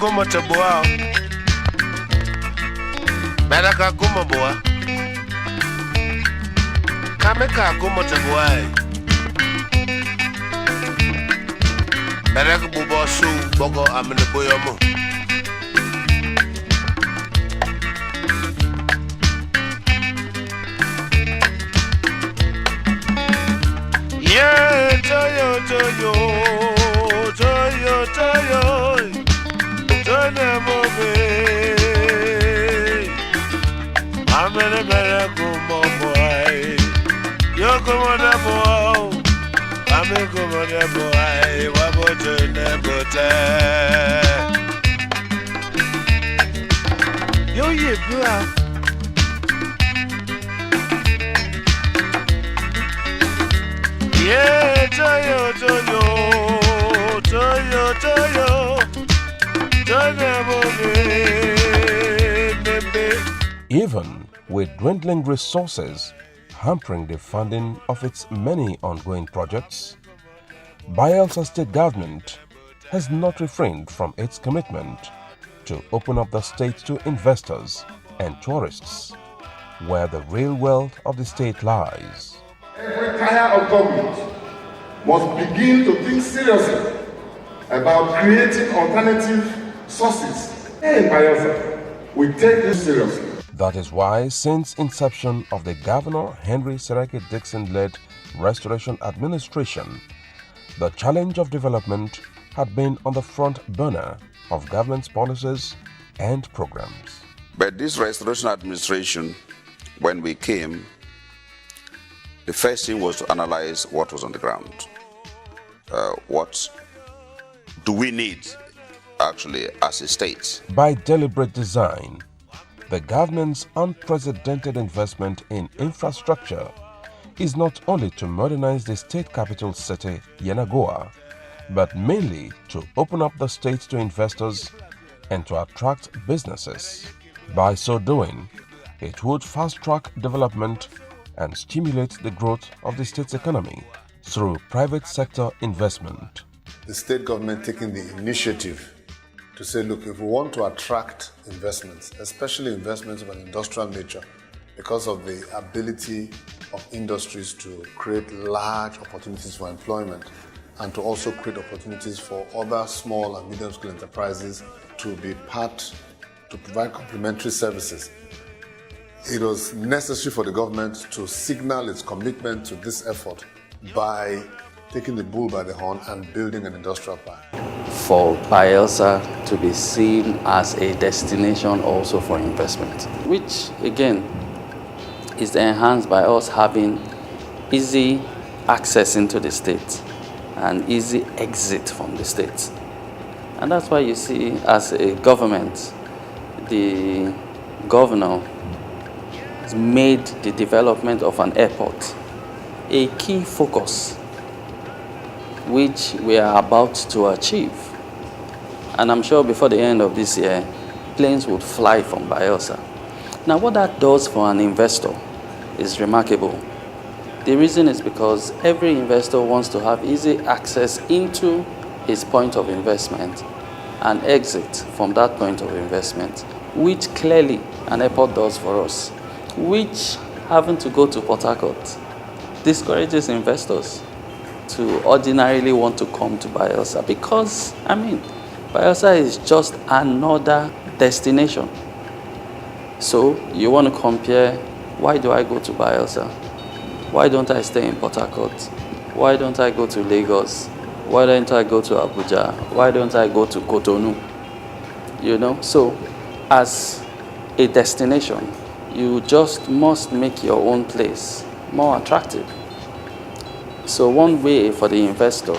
kuma tabuao. Beraka kuma boa. Kameka kuma tabuai. Beraka bubo su bogo amene boyomo. Yeah, Toyo, Toyo, Toyo, Toyo, Toyo, I'm in a miracle, boy. You're coming up, boy. I'm in coming up, boy. What about you, never tell? Yo, yeah, yeah, Toyo, Toyo, Toyo, Toyo, Even with dwindling resources hampering the funding of its many ongoing projects, Bayelsa State Government has not refrained from its commitment to open up the state to investors and tourists, where the real wealth of the state lies. Every tier of government must begin to think seriously about creating alternative sources. In Bayelsa, we take this seriously. That is why, since inception of the Governor Henry Sereke Dixon-led Restoration Administration, the challenge of development had been on the front burner of government's policies and programs. But this Restoration Administration, when we came, the first thing was to analyze what was on the ground. What do we need, actually, as a state? By deliberate design, the government's unprecedented investment in infrastructure is not only to modernize the state capital city, Yenagoa, but mainly to open up the state to investors and to attract businesses. By so doing, it would fast-track development and stimulate the growth of the state's economy through private sector investment. The state government taking the initiative to say, look, if we want to attract investments, especially investments of an industrial nature, because of the ability of industries to create large opportunities for employment and to also create opportunities for other small and medium-scale enterprises to be part, to provide complementary services. It was necessary for the government to signal its commitment to this effort by taking the bull by the horn and building an industrial park. For Bayelsa to be seen as a destination also for investment, which again is enhanced by us having easy access into the state and easy exit from the state. And that's why you see, as a government, the governor has made the development of an airport a key focus, which we are about to achieve. And I'm sure before the end of this year, planes would fly from Bayelsa. Now, what that does for an investor is remarkable. The reason is because every investor wants to have easy access into his point of investment and exit from that point of investment, which clearly an airport does for us, which having to go to Port Harcourt discourages investors to ordinarily want to come to Bayelsa because, Bayelsa is just another destination. So you want to compare, why do I go to Bayelsa? Why don't I stay in Port Harcourt? Why don't I go to Lagos? Why don't I go to Abuja? Why don't I go to Cotonou? So as a destination, you just must make your own place more attractive. So one way for the investor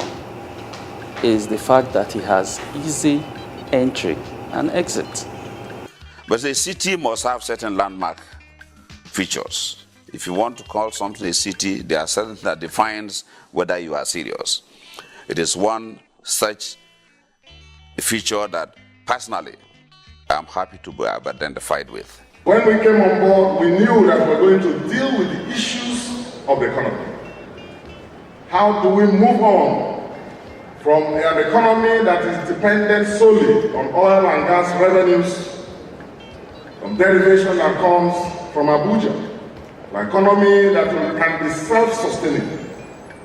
is the fact that he has easy entry and exit. But the city must have certain landmark features. If you want to call something a city, there are certain that defines whether you are serious. It is one such feature that personally I'm happy to be identified with. When we came on board, we knew that we were going to deal with the issues of the economy. How do we move on from an economy that is dependent solely on oil and gas revenues, from derivation that comes from Abuja, an economy that can be self-sustaining,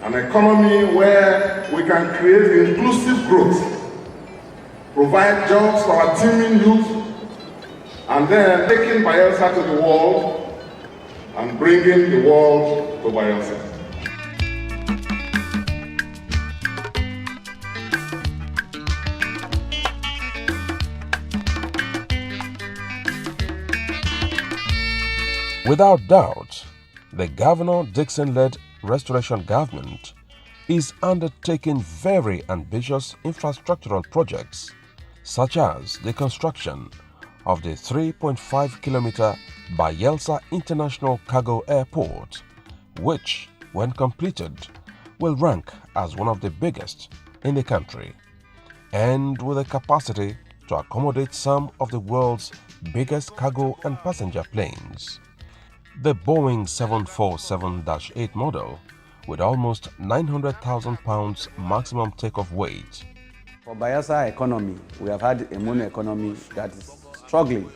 an economy where we can create inclusive growth, provide jobs for our teeming youth, and then taking Bayelsa to the world and bringing the world to Bayelsa. Without doubt, the Governor Dixon-led restoration government is undertaking very ambitious infrastructural projects, such as the construction of the 3.5-kilometer Bayelsa International Cargo Airport, which, when completed, will rank as one of the biggest in the country, and with a capacity to accommodate some of the world's biggest cargo and passenger planes. The Boeing 747-8 model, with almost 900,000 pounds maximum takeoff weight. For Bayelsa economy, we have had a mono economy that is struggling.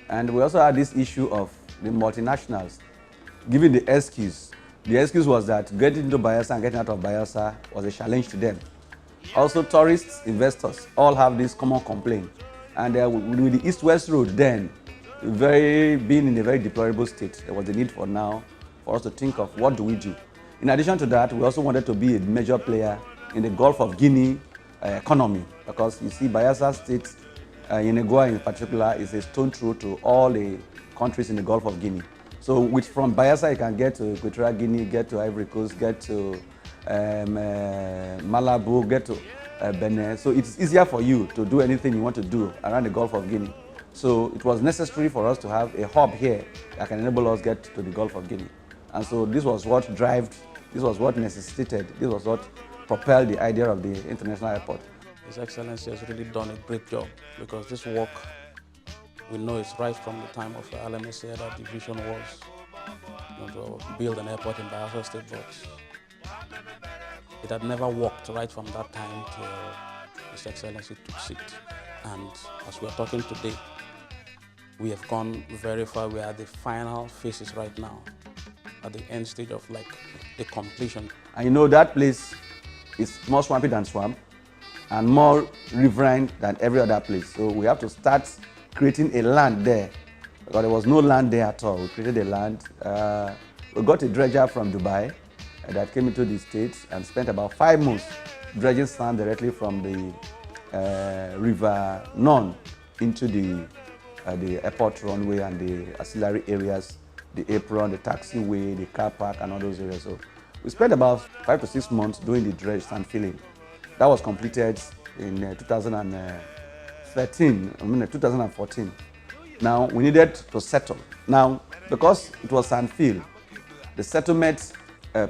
And we also had this issue of the multinationals giving the excuse. The excuse was that getting into Bayelsa and getting out of Bayelsa was a challenge to them. Also, tourists, investors all have this common complaint. And with the East-West Road then, being in a very deplorable state, there was a need for us to think of what do we do. In addition to that, we also wanted to be a major player in the Gulf of Guinea economy, because you see Bayelsa State, Yenagoa in particular, is a stone throw to all the countries in the Gulf of Guinea. So from Bayelsa you can get to Equatorial Guinea, get to Ivory Coast, get to Malabo, get to Benin. So it's easier for you to do anything you want to do around the Gulf of Guinea. So it was necessary for us to have a hub here that can enable us get to the Gulf of Guinea. And so this was what necessitated, this was what propelled the idea of the international airport. His Excellency has really done a great job, because this work, we know it's right from the time of the LMSA that the vision was to build an airport in Bayelsa State, but it had never worked right from that time till His Excellency took seat. And as we are talking today, we have gone very far. We are at the final phases right now, at the end stage of the completion. And you know that place is more swampy than swamp and more riverine than every other place. So we have to start creating a land there, because there was no land there at all. We created a land. We got a dredger from Dubai that came into the States and spent about 5 months dredging sand directly from the River Non into the airport runway and the auxiliary areas, the apron, the taxiway, the car park, and all those areas. So we spent about 5 to 6 months doing the dredge sand filling. That was completed in 2014. Now we needed to settle. Now, because it was sand fill, the settlement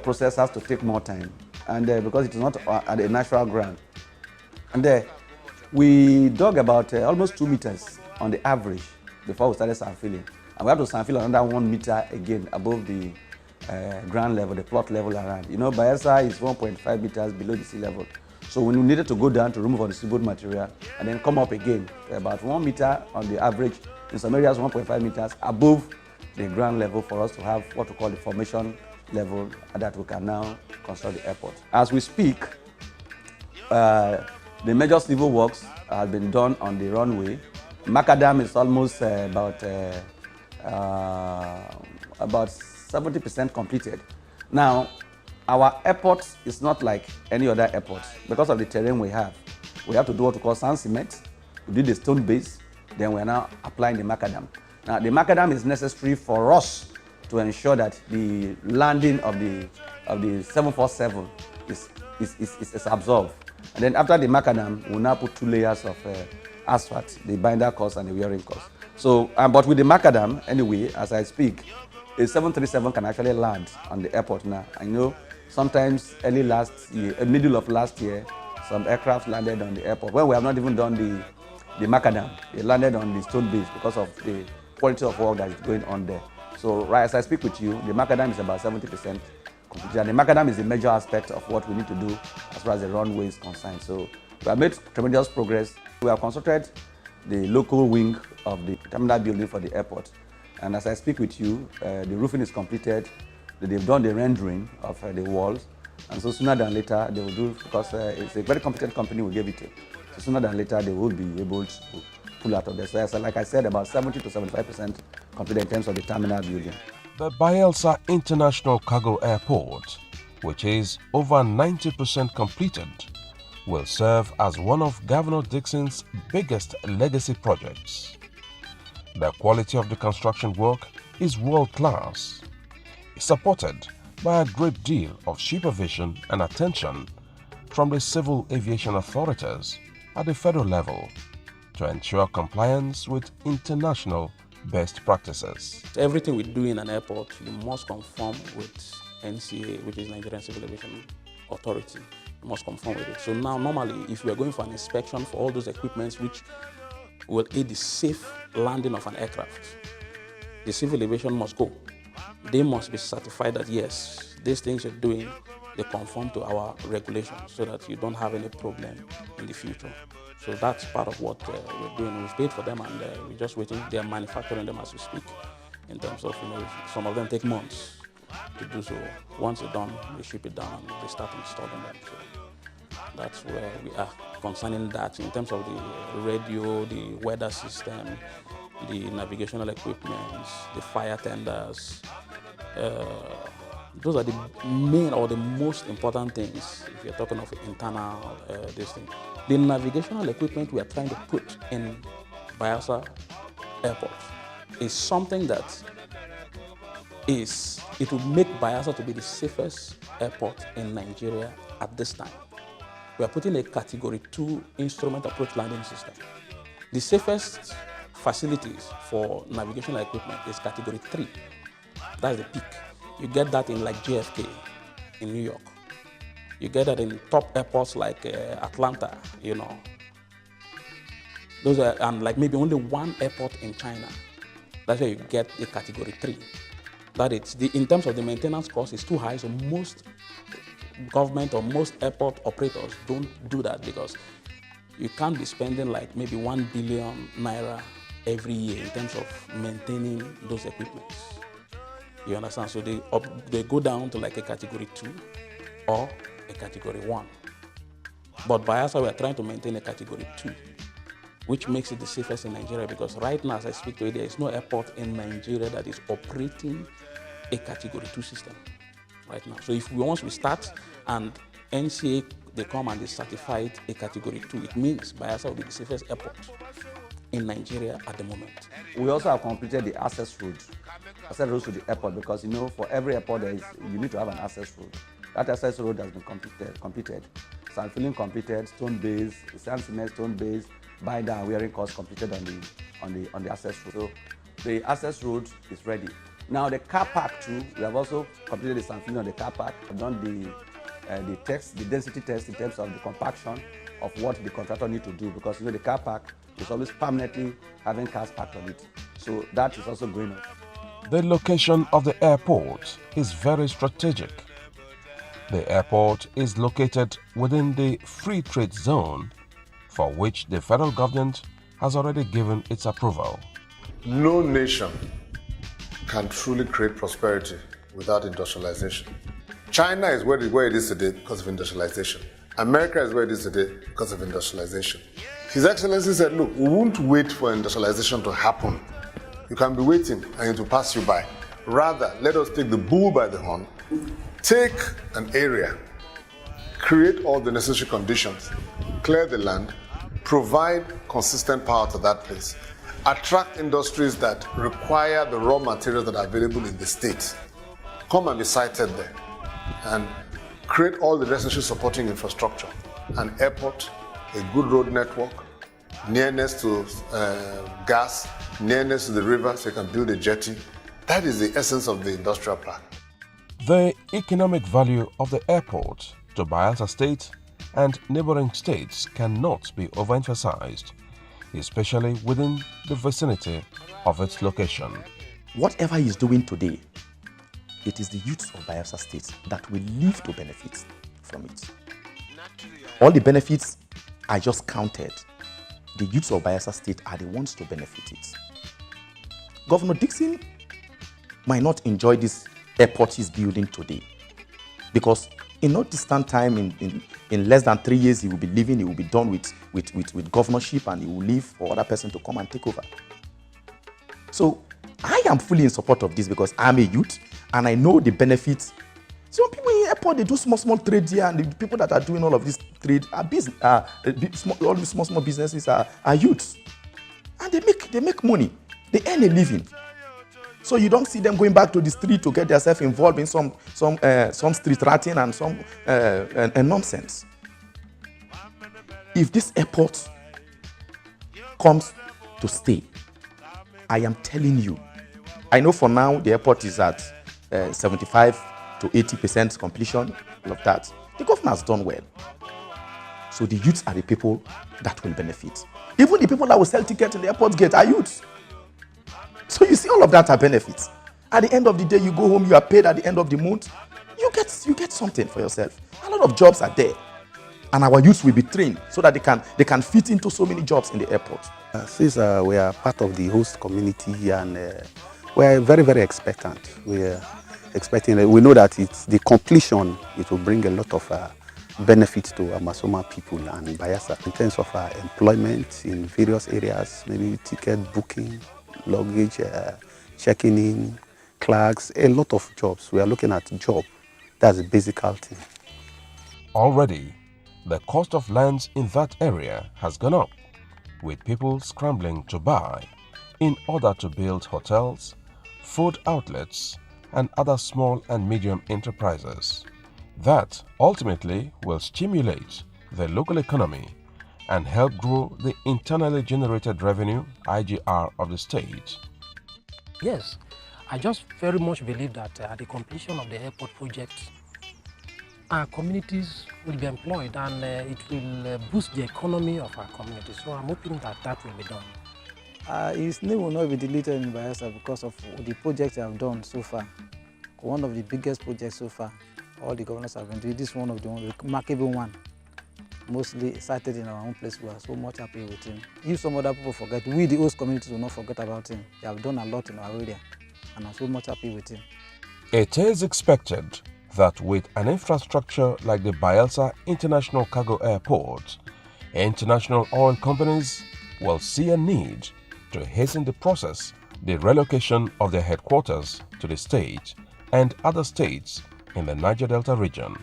process has to take more time, and because it is not at a natural ground. And we dug about almost 2 meters on the average before we started sand filling. And we have to sand fill another 1 meter again above the ground level, the plot level around. You know, Bayelsa is 1.5 meters below the sea level. So we needed to go down to remove undisturbed material and then come up again to about 1 meter on the average, in some areas 1.5 meters above the ground level, for us to have what we call the formation level that we can now construct the airport. As we speak, the major civil works have been done on the runway. Macadam is almost about 70% completed. Now, our airport is not like any other airport because of the terrain we have. We have to do what we call sand cement. We did the stone base, then we are now applying the macadam. Now, the macadam is necessary for us to ensure that the landing of the 747 is absorbed. And then after the macadam, we'll now put 2 layers of asphalt, the binder course and the wearing course. So, but with the macadam, anyway, as I speak, a 737 can actually land on the airport now. I know sometimes early last year, middle of last year, some aircraft landed on the airport. When we have not even done the macadam, they landed on the stone base because of the quality of work that is going on there. So right as I speak with you, the macadam is about 70% completed. And the macadam is a major aspect of what we need to do as far as the runway is concerned. So we have made tremendous progress. We have constructed the local wing of the terminal building for the airport. And as I speak with you, the roofing is completed. They've done the rendering of the walls. And so sooner than later, they will do, because it's a very competent company we gave it to. So sooner than later, they will be able to pull out of there. So like I said, about 70 to 75% completed in terms of the terminal building. The Bayelsa International Cargo Airport, which is over 90% completed, will serve as one of Governor Dixon's biggest legacy projects. The quality of the construction work is world-class, supported by a great deal of supervision and attention from the civil aviation authorities at the federal level to ensure compliance with international best practices. Everything we do in an airport, you must conform with NCA, which is Nigerian Civil Aviation Authority. You must conform with it. So now, normally, if you are going for an inspection for all those equipments which will aid the safe landing of an aircraft, the civil aviation must go. They must be certified that yes, these things you're doing, they conform to our regulations so that you don't have any problem in the future. So that's part of what we're doing. We've paid for them and we're just waiting. They are manufacturing them as we speak. In terms of, some of them take months to do so. Once they're done, they ship it down and they start installing them. So that's where we are concerning that. In terms of the radio, the weather system, the navigational equipment, the fire tenders, those are the main or the most important things if you're talking of internal this thing. The navigational equipment we are trying to put in Bayelsa Airport is something that it will make Bayelsa to be the safest airport in Nigeria at this time. We are putting a Category 2 instrument approach landing system. The safest facilities for navigational equipment is Category 3. That's the peak. You get that in like JFK in New York. You get that in top airports like Atlanta, Those are, and like maybe only one airport in China. That's where you get a Category 3. That it's in terms of the maintenance cost, it's too high, so most government or most airport operators don't do that because you can't be spending like maybe 1 billion naira every year in terms of maintaining those equipments. You understand? So they go down to like a Category 2 or a Category 1. But Bayelsa, we are trying to maintain a Category 2, which makes it the safest in Nigeria because right now, as I speak to you, there is no airport in Nigeria that is operating a Category 2 system right now. So once we start and NCA, they come and they certify a Category 2, it means Bayelsa will be the safest airport in Nigeria at the moment. We also have completed the access roads to the airport because, for every airport, you need to have an access road. That access road has been completed. Sand filling completed, stone base, sand cement, stone base, binder and wearing course completed on the access road. So the access road is ready. Now the car park too, we have also completed the sand filling on the car park. We've done the density test in terms of the compaction of what the contractor need to do because the car park is always permanently having cars parked on it. So that is also going on. The location of the airport is very strategic. The airport is located within the free trade zone for which the federal government has already given its approval. No nation can truly create prosperity without industrialization. China is where it is today because of industrialization. America is where it is today because of industrialization. His Excellency said, look, we won't wait for industrialization to happen. You can be waiting and it will pass you by. Rather, let us take the bull by the horn, take an area, create all the necessary conditions, clear the land, provide consistent power to that place, attract industries that require the raw materials that are available in the state, come and be sited there, and create all the necessary supporting infrastructure, an airport, a good road network, nearness to gas, nearness to the river so you can build a jetty. That is the essence of the industrial plan. The economic value of the airport to Bayelsa State and neighboring states cannot be overemphasized, especially within the vicinity of its location. Whatever he's doing today it is the youth of Bayelsa State that will live to benefit from it. All the benefits I just counted, the youths of Bayelsa State are the ones to benefit it. Governor Dixon might not enjoy this airport he's building today, because in no distant time, in less than 3 years, he will be leaving, he will be done with governorship, and he will leave for other person to come and take over. So I am fully in support of this because I'm a youth and I know the benefits. Some people in the airport, they do small trade here, and the people that are doing all of this trade are business, all these small businesses are youths. And they make money, they earn a living. So you don't see them going back to the street to get themselves involved in some street ratting and some nonsense. If this airport comes to stay, I am telling you, I know for now the airport is at 75 to 80% completion, all of that. The government has done well. So the youths are the people that will benefit. Even the people that will sell tickets in the airport gate are youths. So you see, all of that are benefits. At the end of the day, you go home, you are paid at the end of the month, you get something for yourself. A lot of jobs are there. And our youths will be trained so that they can fit into so many jobs in the airport. Since we are part of the host community, and we are very, very expectant. We are expecting, we know that it's the completion, it will bring a lot of benefits to Amasoma people and Bayelsa in terms of employment in various areas, maybe ticket booking, luggage, checking in, clerks, a lot of jobs. We are looking at job. That's the basic thing. Already, the cost of lands in that area has gone up, with people scrambling to buy in order to build hotels, food outlets, and other small and medium enterprises. That ultimately will stimulate the local economy and help grow the internally generated revenue, IGR, of the state. Yes, I just very much believe that at the completion of the airport project, our communities will be employed, and it will boost the economy of our community. So I'm hoping that that will be done. His name will not be deleted in Bayelsa because of the projects I have done so far. One of the biggest projects so far, all the governors have been doing. This is one of the remarkable one. Mostly cited in our own place. We are so much happy with him. If some other people forget, we the host communities will not forget about him. They have done a lot in our area, and I'm so much happy with him. It is expected that with an infrastructure like the Bayelsa International Cargo Airport, international oil companies will see a need to hasten the process, the relocation of their headquarters to the state and other states in the Niger Delta region,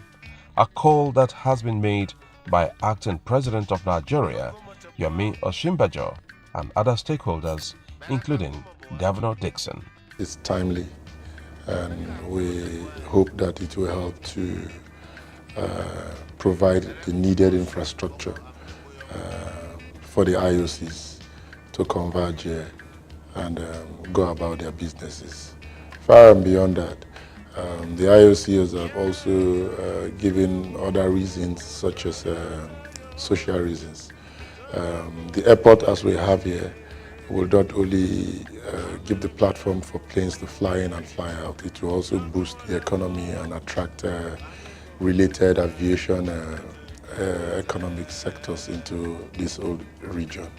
a call that has been made by Acting President of Nigeria, Yomi Osinbajo, and other stakeholders, including Governor Dixon. It's timely, and we hope that it will help to provide the needed infrastructure for the IOCs to converge here and go about their businesses. Far and beyond that, the IOCs have also given other reasons, such as social reasons. The airport, as we have here, will not only give the platform for planes to fly in and fly out, it will also boost the economy and attract related aviation economic sectors into this whole region.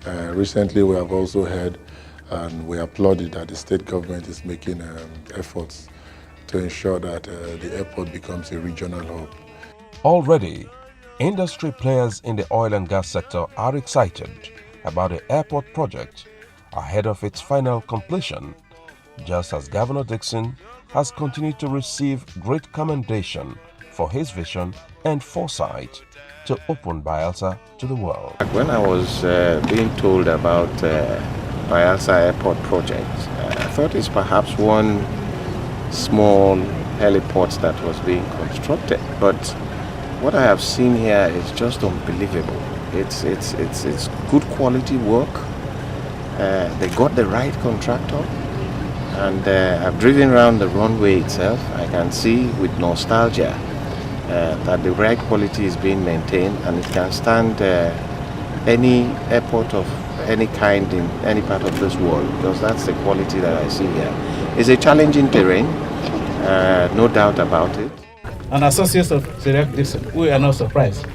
Recently, we have also heard, and we applauded, that the state government is making efforts to ensure that the airport becomes a regional hub. Already, industry players in the oil and gas sector are excited about the airport project ahead of its final completion, just as Governor Dixon has continued to receive great commendation for his vision and foresight to open Bayelsa to the world. When I was being told about Bayelsa Airport project, I thought it's perhaps one small heliport that was being constructed, but what I have seen here is just unbelievable. It's good quality work. They got the right contractor, and I've driven around the runway itself. I can see with nostalgia that the right quality is being maintained, and it can stand any airport of any kind in any part of this world, because that's the quality that I see here. It's a challenging terrain, no doubt about it. An associate of Syriac Dixon, we are not surprised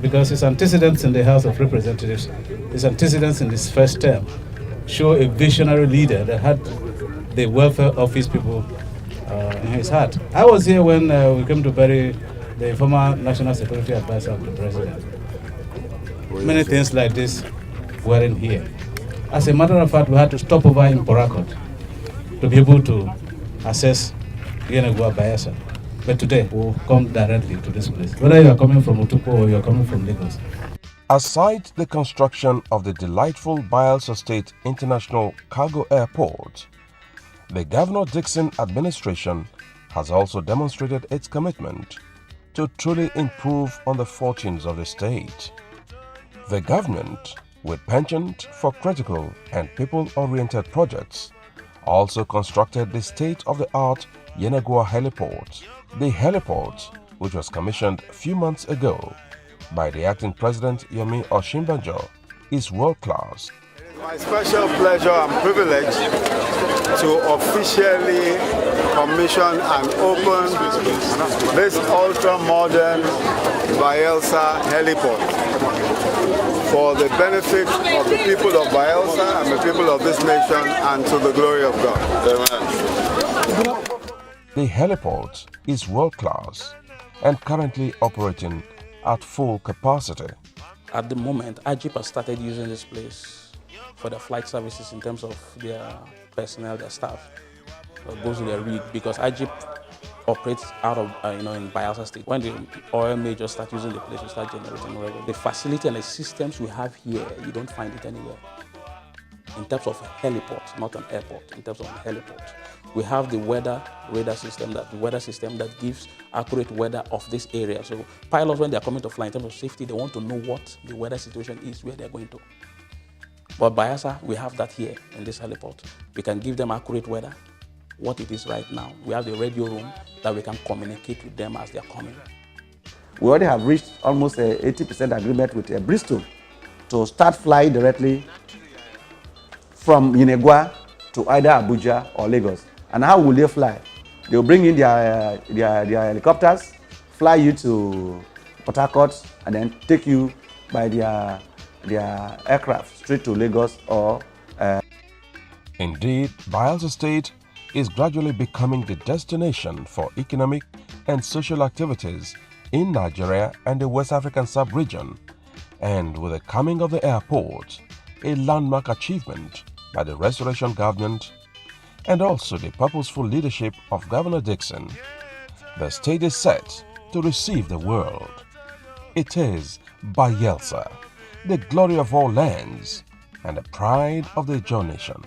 because his antecedents in the House of Representatives, his antecedents in his first term, show a visionary leader that had the welfare of his people in his heart. I was here when we came to bury the former National Security Advisor of the President. Many things like this weren't here. As a matter of fact, we had to stop over in Porakot to be able to access Yenagua Bayelsa. But today, we'll come directly to this place. Whether you are coming from Utupo or you are coming from Lagos. Aside the construction of the delightful Bayelsa State International Cargo Airport, the Governor Dixon administration has also demonstrated its commitment to truly improve on the fortunes of the state. The government, with penchant for critical and people-oriented projects, also constructed the state-of-the-art Yenagua heliport. The heliport, which was commissioned a few months ago by the acting president Yomi Osinbajo, is world-class. It is my special pleasure and privilege to officially commission and open this ultra-modern Bayelsa heliport for the benefit of the people of Bayelsa and the people of this nation and to the glory of God. Amen. The heliport is world-class and currently operating at full capacity. At the moment, IGP has started using this place for their flight services in terms of their personnel, their staff. Goes to their rig because IGP operates out of, in Bayelsa State. When the oil majors start using the place, we start generating revenue. The facility and the systems we have here, you don't find it anywhere. In terms of heliport, not an airport, in terms of a heliport. We have the weather radar system, that gives accurate weather of this area. So pilots, when they are coming to fly, in terms of safety, they want to know what the weather situation is, where they're going to. But Bayelsa, we have that here in this heliport. We can give them accurate weather, what it is right now. We have the radio room that we can communicate with them as they're coming. We already have reached almost a 80% agreement with Bristol to start flying directly from Yenagua to either Abuja or Lagos. And how will they fly? They'll bring in their helicopters, fly you to Port Harcourt, and then take you by their aircraft straight to Lagos or... Indeed, Bayelsa State is gradually becoming the destination for economic and social activities in Nigeria and the West African sub-region. And with the coming of the airport, a landmark achievement by the Restoration government, and also the purposeful leadership of Governor Dixon, the state is set to receive the world. It is Bayelsa, the glory of all lands and the pride of the Ijaw nation.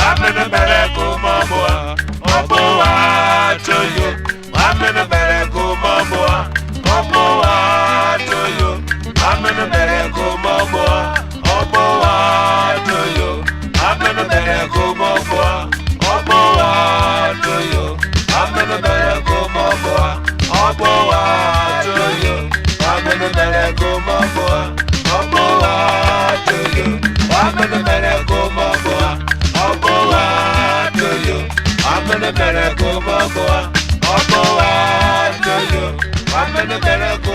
I'm in a better go, Mamma. Oboa to you. I'm in a better go, Mamma. Oboa to you. I'm in a better go, Mamma. Oboa to you. I'm in a better go, Mamma. Oboa to you. I'm in a better go, Mamma. Oboa to you. I'm in a better go, Mamma. Oboa to you. I'm in a better go, Mamma. Oboa to you. I'm in a better go.